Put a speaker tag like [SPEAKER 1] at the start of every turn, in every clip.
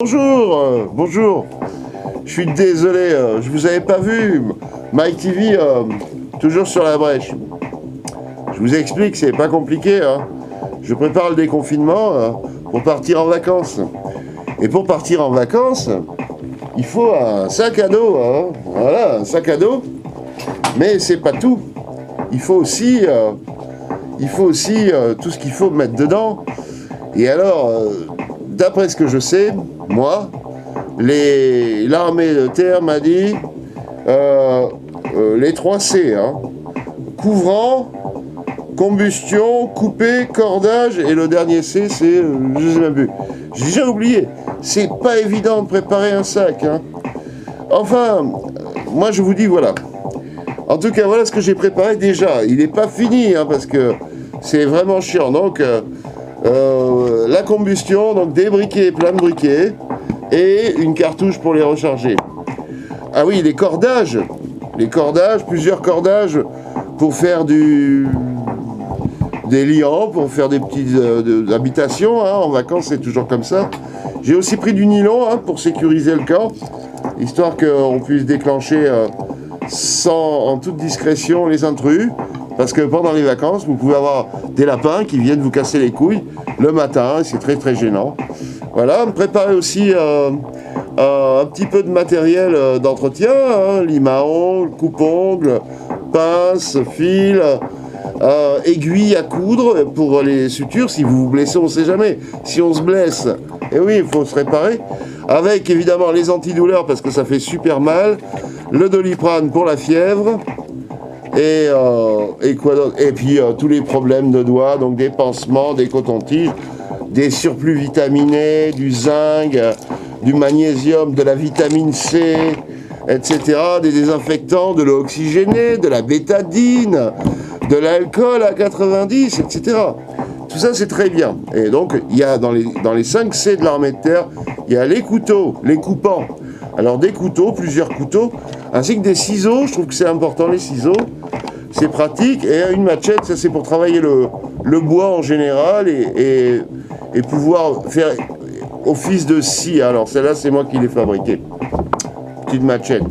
[SPEAKER 1] Bonjour, bonjour. Je suis désolé, je vous avais pas vu. Mike TV, toujours sur la brèche. Je vous explique, c'est pas compliqué. Je prépare le déconfinement pour partir en vacances. Et pour partir en vacances, il faut un sac à dos. Voilà, un sac à dos. Mais c'est pas tout. Il faut aussi tout ce qu'il faut mettre dedans. Et alors, d'après ce que je sais, moi, l'armée de terre m'a dit les 3 C, couvrant, combustion, coupé, cordage, et le dernier C, c'est, je sais même plus. J'ai déjà oublié. C'est pas évident de préparer un sac. Enfin, moi je vous dis voilà. En tout cas, voilà ce que j'ai préparé déjà. Il n'est pas fini, parce que c'est vraiment chiant. Donc, la combustion, donc des briquets, plein de briquets, et une cartouche pour les recharger. Ah oui, les cordages, plusieurs cordages pour faire des liants, pour faire des petites habitations. En vacances, c'est toujours comme ça. J'ai aussi pris du nylon pour sécuriser le camp, histoire qu'on puisse déclencher en toute discrétion les intrus. Parce que pendant les vacances, vous pouvez avoir des lapins qui viennent vous casser les couilles le matin, c'est très très gênant. Voilà, préparer aussi un petit peu de matériel d'entretien, lime à ongles, coupe-ongles, pince, fil, aiguille à coudre pour les sutures. Si vous vous blessez, on ne sait jamais. Si on se blesse, et oui, il faut se réparer. Avec évidemment les antidouleurs parce que ça fait super mal, le Doliprane pour la fièvre. Et quoi d'autre? Et puis tous les problèmes de doigts, donc des pansements, des cotons-tiges, des surplus vitaminés, du zinc, du magnésium, de la vitamine C, etc., des désinfectants, de l'eau oxygénée, de la bétadine, de l'alcool à 90, etc. Tout ça, c'est très bien. Et donc, il y a dans les 5 C de l'armée de terre, il y a les couteaux, les coupants. Alors, des couteaux, plusieurs couteaux, ainsi que des ciseaux. Je trouve que c'est important, les ciseaux. C'est pratique. Et une machette, ça, c'est pour travailler le bois en général et pouvoir faire office de scie. Alors, celle-là, c'est moi qui l'ai fabriquée. Petite machette.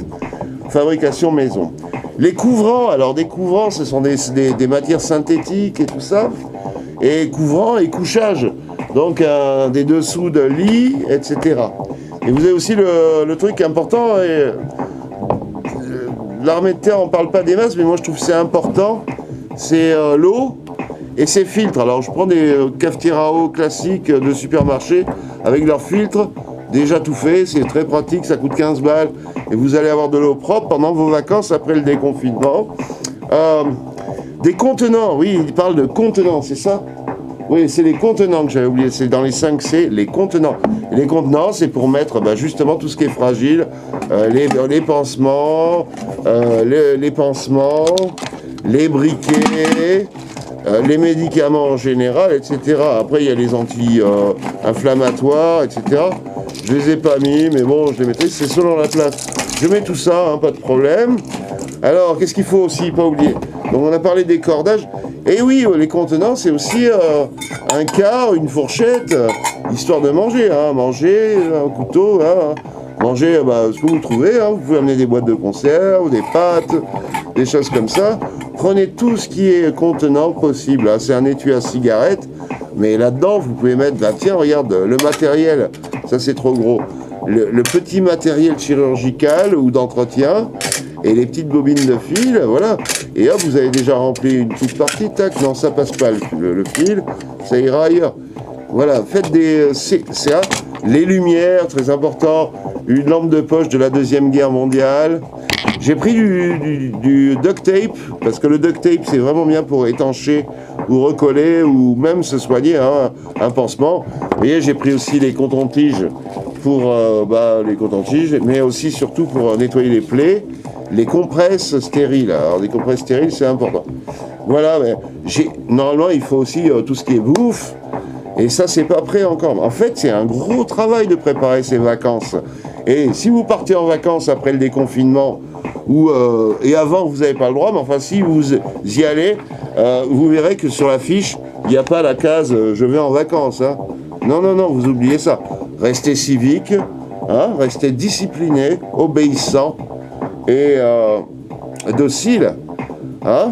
[SPEAKER 1] Fabrication maison. Les couvrants, alors des couvrants, ce sont des matières synthétiques et tout ça. Et couvrants et couchage. Donc, des dessous de lit, etc. Et vous avez aussi le truc important, l'armée de terre, on ne parle pas des masses, mais moi je trouve que c'est important, c'est l'eau et ses filtres. Alors je prends des cafetières à eau classiques de supermarché avec leurs filtres, déjà tout fait, c'est très pratique, ça coûte 15 balles, et vous allez avoir de l'eau propre pendant vos vacances après le déconfinement. Des contenants, oui, il parle de contenants, c'est ça ? Oui, c'est les contenants que j'avais oublié, c'est dans les 5 C, les contenants. Et les contenants, c'est pour mettre justement tout ce qui est fragile, les pansements, les briquets, les médicaments en général, etc. Après, il y a les anti-inflammatoires, etc. Je les ai pas mis, mais bon, je les mettrai, c'est selon la place. Je mets tout ça, pas de problème. Alors, qu'est-ce qu'il faut aussi pas oublier? Donc, on a parlé des cordages. Et oui, les contenants, c'est aussi un quart, une fourchette, histoire de manger. Manger, un couteau, manger ce que vous trouvez. Vous pouvez amener des boîtes de conserve, des pâtes, des choses comme ça. Prenez tout ce qui est contenant possible. C'est un étui à cigarette, mais là-dedans, vous pouvez mettre, tiens, regarde, le matériel, ça c'est trop gros. Le petit matériel chirurgical ou d'entretien, et les petites bobines de fil, voilà. Et hop, vous avez déjà rempli une petite partie, tac, non, ça passe pas le fil, ça ira ailleurs. Voilà, faites les lumières, très important, une lampe de poche de la Deuxième Guerre mondiale. J'ai pris du duct tape, parce que le duct tape, c'est vraiment bien pour étancher ou recoller, ou même se soigner, un pansement. Vous voyez, j'ai pris aussi les cotons-tiges pour les cotons-tiges, mais aussi surtout pour nettoyer les plaies. Les compresses stériles. Alors, des compresses stériles, c'est important. Voilà, mais normalement, il faut aussi tout ce qui est bouffe. Et ça, c'est pas prêt encore. En fait, c'est un gros travail de préparer ces vacances. Et si vous partez en vacances après le déconfinement, et avant, vous n'avez pas le droit, mais enfin, si vous y allez, vous verrez que sur la fiche, il n'y a pas la case « je vais en vacances ». Non, non, non, vous oubliez ça. rester civique, hein, rester discipliné, obéissant et docile. Hein.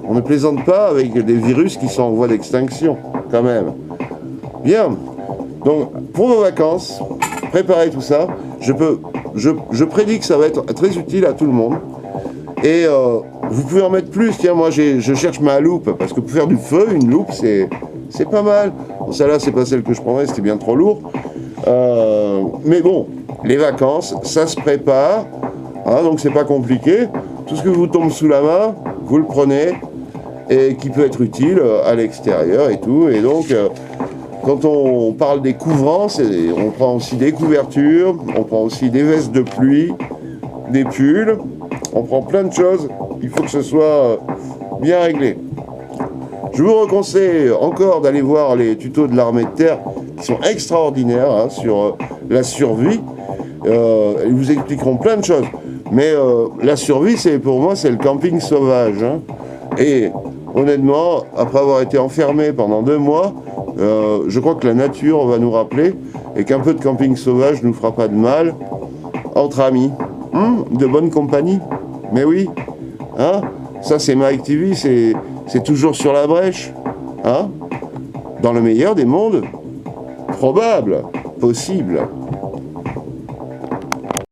[SPEAKER 1] On ne plaisante pas avec des virus qui sont en voie d'extinction, quand même. Bien. Donc, pour vos vacances, préparez tout ça. Je prédis que ça va être très utile à tout le monde. Et vous pouvez en mettre plus. Tiens, moi, je cherche ma loupe, parce que pour faire du feu, une loupe, c'est pas mal. Bon, celle-là, c'est pas celle que je prendrais, c'était bien trop lourd. Mais bon, les vacances, ça se prépare. Hein, donc, c'est pas compliqué. Tout ce que vous tombe sous la main, vous le prenez, et qui peut être utile à l'extérieur et tout. Et donc, quand on parle des couvrants, on prend aussi des couvertures, on prend aussi des vestes de pluie, des pulls, on prend plein de choses. Il faut que ce soit bien réglé. Je vous conseille encore d'aller voir les tutos de l'armée de terre qui sont extraordinaires hein, sur la survie. Ils vous expliqueront plein de choses. Mais la survie, pour moi, c'est le camping sauvage. Hein. Et honnêtement, après avoir été enfermé pendant 2 mois, je crois que la nature va nous rappeler et qu'un peu de camping sauvage ne nous fera pas de mal entre amis, de bonne compagnie. Mais oui, hein, ça c'est Mike TV, c'est toujours sur la brèche, hein, dans le meilleur des mondes, probable, possible.